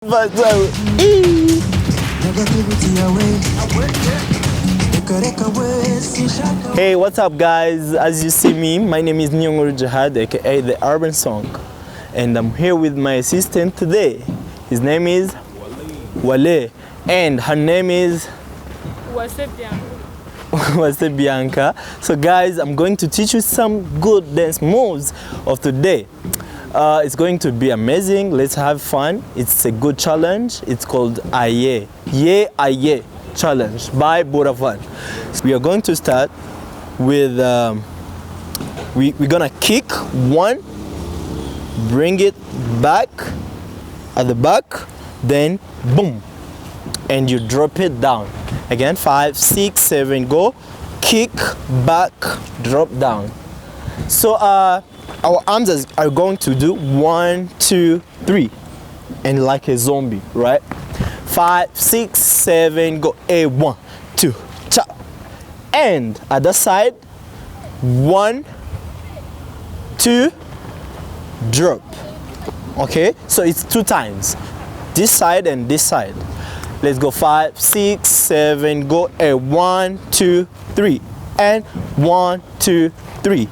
Hey, what's up guys? As you see me, my name is Jihad, aka the Urban Song, and I'm here with my assistant today. His name is Wale, and her name is Bianca. So guys, I'm going to teach you some good dance moves of today. It's going to be amazing. Let's have fun. It's a good challenge. It's called Ayee. Ayee challenge by Buravan. We are going to start with we're gonna kick one, bring it back at the back, then boom, and you drop it down again. 5, 6, 7, go, kick, back, drop down. So our arms are going to do 1, 2, 3, and like a zombie, right? 5, 6, 7, go. 1, 2, chop. And other side, 1, 2, drop. Okay, so it's 2 times, this side and this side. Let's go. 5, 6, 7, go. 1, 2, 3, and 1, 2, 3.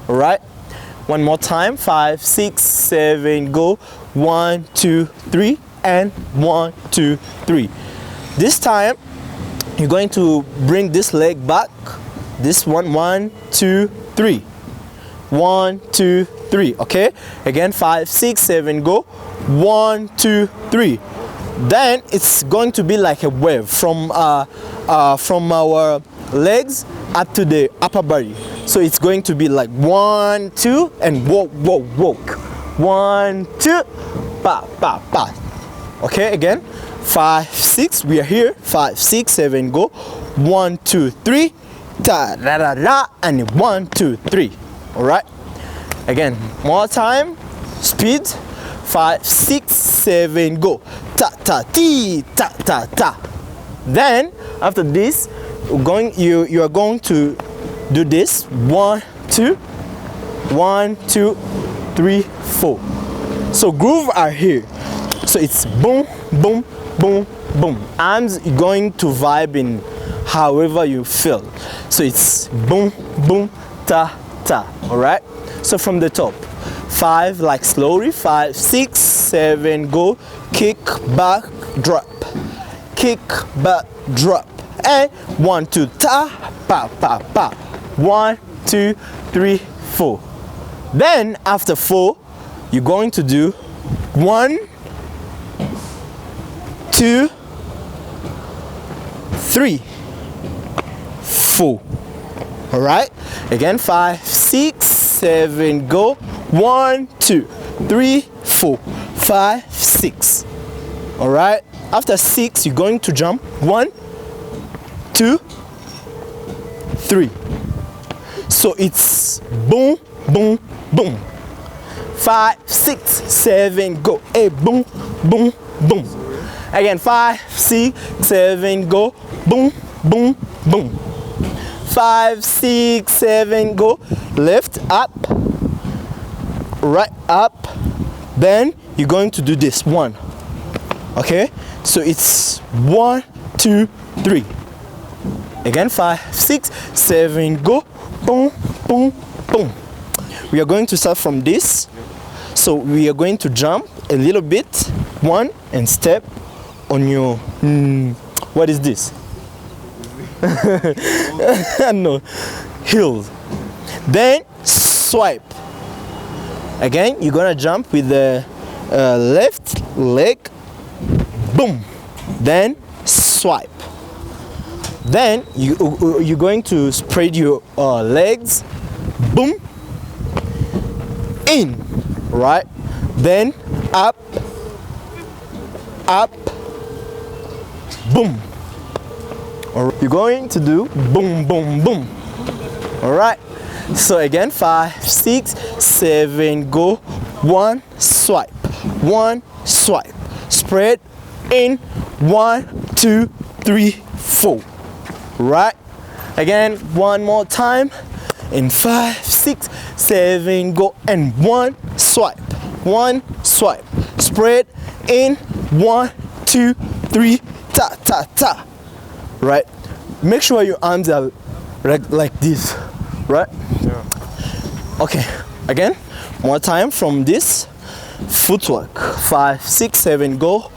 All right. One more time. 5, 6, 7, go. 1, 2, 3, and 1, 2, 3. This time you're going to bring this leg back. This one. 1, 2, 3. 1, 2, 3. Okay. Again. 5, 6, 7, go. 1, 2, 3. Then it's going to be like a wave from our legs up to the upper body. So it's going to be like 1, 2, and walk, walk, walk. 1, 2, pa, pa, pa. Okay, again. 5, 6, we are here. 5, 6, 7, go. 1, 2, 3, ta, ra, ra, ra, and 1, 2, 3. All right. Again, more time. Speed. 5, 6, 7, go. Ta, ta, ti, ta, ta, ta. Then after this, you are going to do this. 1, 2, 1, 2, 3, 4. So groove are here. So it's boom, boom, boom, boom. Arms going to vibe in however you feel. So it's boom, boom, ta, ta. All right. So from the top, 5, like slowly. 5, 6, 7, go. Kick, back, drop. Kick, back, drop. And 1, 2, ta, pa, pa, pa. 1, 2, 3, 4. Then after 4, you're going to do 1, 2, 3, 4. All right. Again. 5, 6, 7, go. 1, 2, 3, 4, 5, 6. All right. After 6, you're going to jump. 1, 2, 3. So it's boom, boom, boom. 5, 6, 7, go. Boom, boom, boom. Again. 5, 6, 7, go. Boom, boom, boom. 5, 6, 7, go. Left, up, right, up. Then you're going to do this 1. Okay. So it's 1, 2, 3. Again. 5, 6, 7, go. Boom, boom, boom. We are going to start from this. So we are going to jump a little bit, 1, and step on your what is this? No, heels. Then swipe. Again, you're gonna jump with the left leg. Boom. Then swipe. Then you're going to spread your legs. Boom. In. Right. Then up. Up. Boom. You're going to do boom, boom, boom. All right. So again. 5, 6, 7, go. 1, swipe. 1, swipe. Spread in. 1, 2, 3, 4. Right. Again. One more time. In 5, 6, 7, go. And 1, swipe. 1, swipe. Spread in. 1, 2, 3, ta ta ta. Right? Make sure your arms are like this, right? Yeah. Okay, again, more time from this. Footwork. 5, 6, 7, go.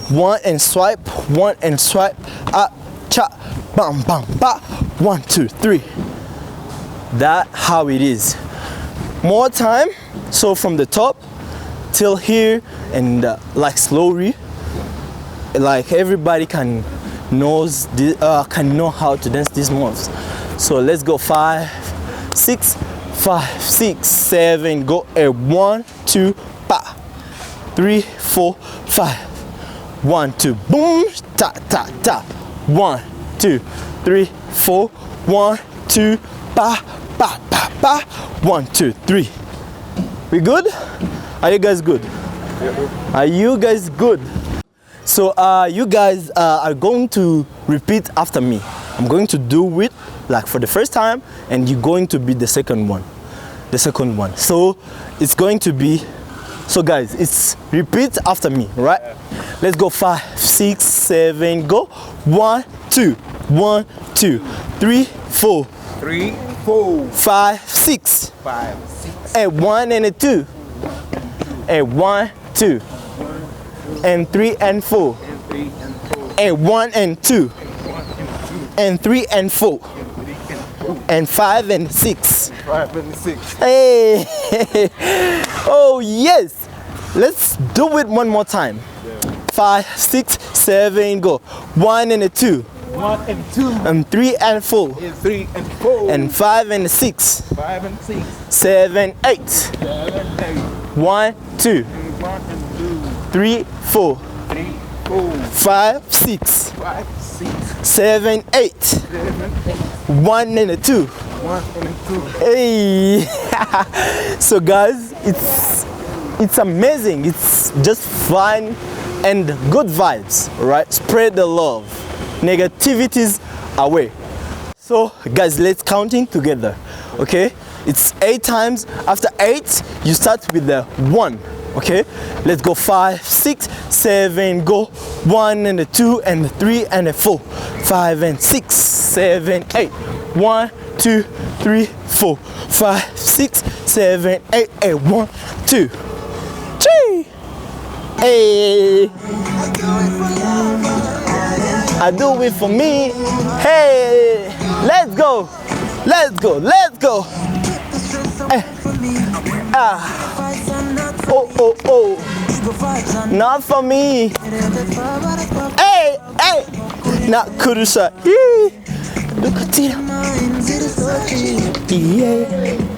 1 and swipe, 1 and swipe. Up, cha, bam, bam, ba. 1, 2, 3. That how it is. More time. So from the top till here, and like slowly, like everybody can know how to dance these moves. So let's go 5, 6, 5, 6, 7, go. 1, 2, pa. 3, 4, 5. 1, 2, boom, ta ta ta. 1, 2, 3, 4. 1, 2, pa pa pa pa. 1, 2, 3. We good? Are you guys good? Are you guys good? So you guys are going to repeat after me. I'm going to do it like for the first time, and you're going to be the second one. So it's going to be, so guys, it's repeat after me, right? Let's go 5, 6, 7, go. 1, 2, 1, 2, 3, 4, 3, 4, 5, 6, 5, 6, and 1 and a 2, and 1, 2, and 3 and 4, and 1 and 2, and 3 and 4, and 5 and 6. 5 and 6. Hey! Oh yes! Let's do it one more time. 5, 6, 7, go. 1 and a 2, 1 and 2, and 3 and 4, and 3 and 4, and 5 and 6, 5 and 6, 7, 8. 7, 8, 1, 2, 1 and 2, 3, 4, 3, 4, 5, 6, 5, 6, 7, 8. 7, 8, 1 and a 2. 1 and 2. Hey! So guys, it's amazing. It's just fun and good vibes, right? Spread the love. Negativities away. So guys, let's counting together. Okay? It's 8 times. After 8, you start with the 1. Okay? Let's go 5, 6, 7, go. 1 and a 2 and a 3 and a 4. 5 and 6, 7, 8. 1, 2, 3, 4, 5, 6, 7, 8, and 1, 2, 3. Hey, I do it for me. Hey, let's go, let's go, let's go. Hey. Ah, oh, oh, oh, not for me. Hey, hey, not Kurusha. Look at it. Yeah.